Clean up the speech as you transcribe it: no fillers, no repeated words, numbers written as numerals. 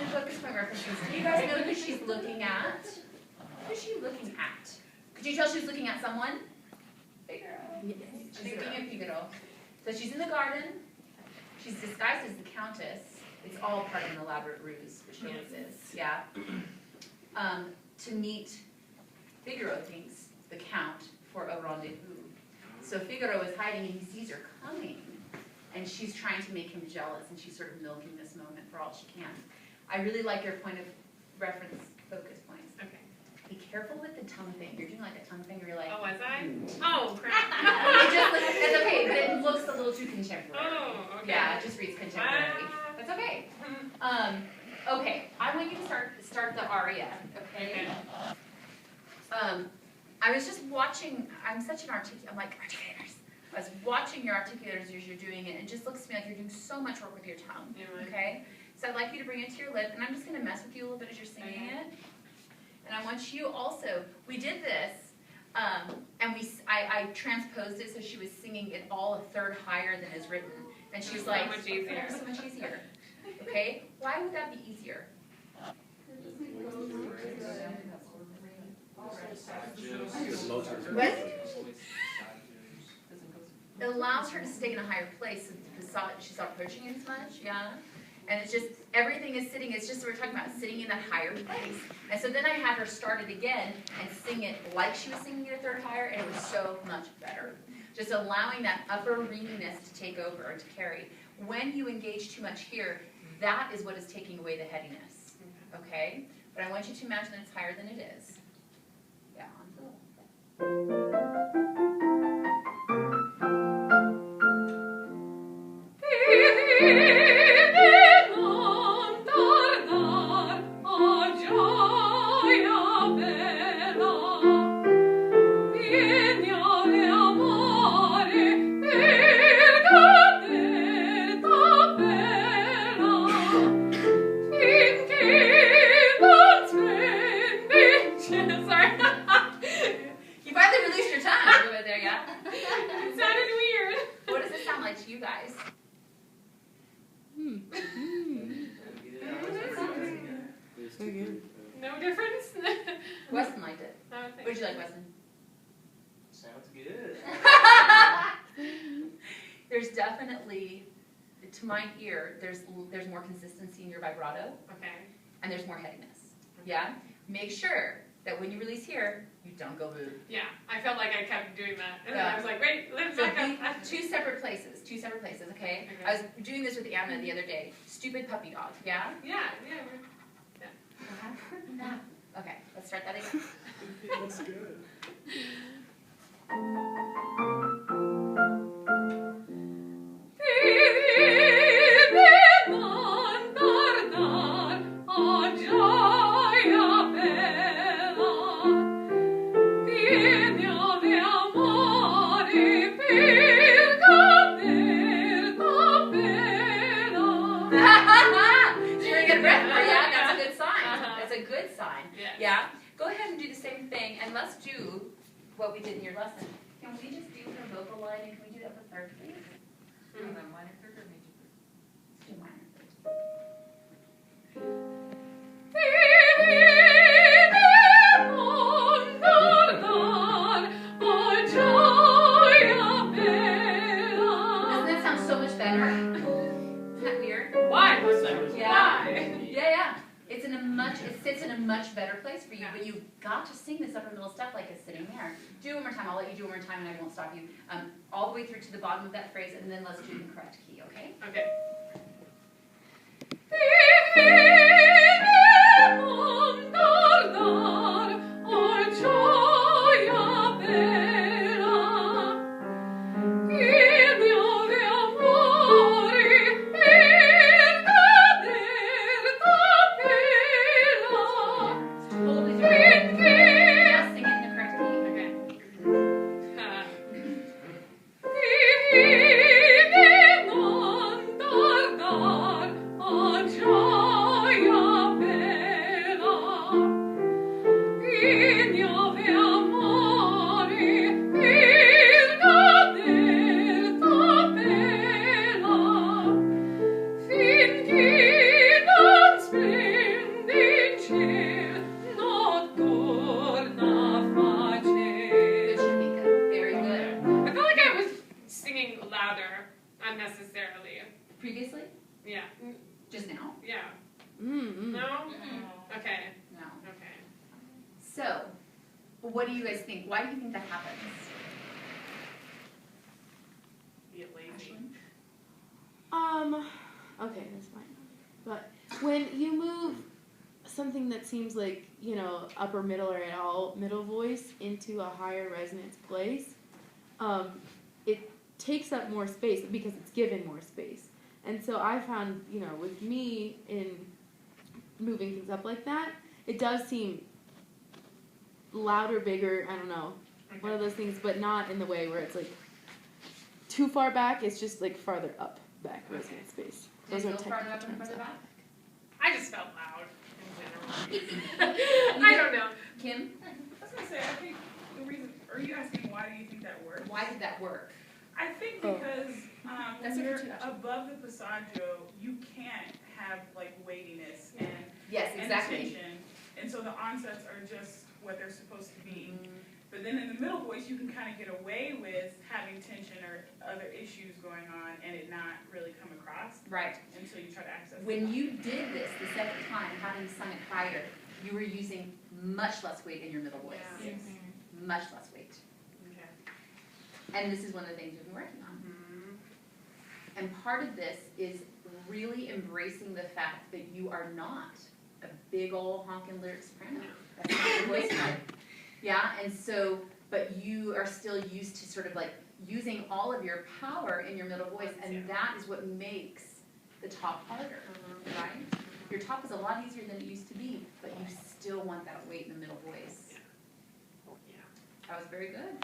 focus point references. Do you guys know who she's looking at? Who is she looking at? Could you tell she was looking at someone? Figaro. Yes. She's looking at Figaro. So she's in the garden. She's disguised as the Countess. It's all part of an elaborate ruse, which she always is. Yeah. To meet Figaro thinks the Count for a rendezvous. So Figaro is hiding and he sees her coming. And she's trying to make him jealous, and she's sort of milking this moment for all she can. I really like your point of reference focus points. Okay. Be careful with the tongue thing. You're doing like a tongue thing where you're like... Oh, was I? Oh, crap. It's okay, but it looks a little too contemporary. Oh, okay. Yeah, it just reads contemporary. That's okay. Okay, I want you to start the aria, okay? I was just watching, I'm such an articulators. I was watching your articulators as you're doing it, and it just looks to me like you're doing so much work with your tongue, okay? So I'd like you to bring it to your lip, and I'm just going to mess with you a little bit as you're singing it. And I want you also, we did this, and I transposed it so she was singing it all a third higher than is written. And she's like, so much easier. So much easier. Okay? Why would that be easier? What? It allows her to stay in a higher place so she's not approaching it as much, yeah? And it's just, everything is sitting, it's just, we're talking about sitting in that higher place. And so then I had her start it again and sing it like she was singing it a third higher, and it was so much better. Just allowing that upper ringiness to take over and to carry. When you engage too much here, that is what is taking away the headiness, okay? But I want you to imagine that it's higher than it is. Yeah, No difference? Weston liked it. Oh, what did you like, Weston? Sounds good. There's definitely, to my ear, there's more consistency in your vibrato. Okay. And there's more headiness. Yeah? Make sure that when you release here, you don't go boo. Yeah, I felt like I kept doing that. And then I was like, wait, let's back up. Two separate places, okay? I was doing this with Anna the other day. Stupid puppy dog, yeah? Yeah. Okay, let's start that again. That's good. Yeah? Go ahead and do the same thing, and let's do what we did in your lesson. Can we just do her vocal line, and can we do that for third, please? Minor third or major third? Let's do minor third. Doesn't that sound so much better? Isn't that weird? Why? Yeah. Yeah. It sits in a much better place for you, but you've got to sing this upper middle step like it's sitting there. Do it one more time. I'll let you do it one more time, and I won't stop you. All the way through to the bottom of that phrase, and then let's do the correct key, okay? Okay. Oh, Yeah. Mm-mm. No? Mm-mm. Okay. No. Okay. So, what do you guys think? Why do you think that happens? Be lazy. Okay, that's fine. But when you move something that seems like, you know, upper middle or at all middle voice into a higher resonance place, it takes up more space because it's given more space. And so I found, you know, with me in moving things up like that, it does seem louder, bigger, I don't know, one of those things, but not in the way where it's like too far back, it's just like farther up back resonance space. Does Those it are go farther up technical and terms. further back? I just felt loud in general. I don't know. Kim, I was gonna say, I think the reason, are you asking why do you think that works? why did that work? I think Oh. because That's when a you're good question. above the passaggio, you can't have like weightiness and Yes, exactly. tension, and so the onsets are just what they're supposed to be. Mm-hmm. But then in the middle voice, you can kind of get away with having tension or other issues going on, and it not really come across Right. until you try to access. When you did this the second time, having sung it higher, you were using much less weight in your middle voice. Yeah. Yes. Much less weight. Okay. And this is one of the things we've been working on. Mm-hmm. And part of this is really embracing the fact that you are not a big old honking lyric soprano. That's not your voice type. Yeah, and so, but you are still used to sort of like using all of your power in your middle voice, and that is what makes the top harder, right? Your top is a lot easier than it used to be, but you still want that weight in the middle voice. Yeah. That was very good.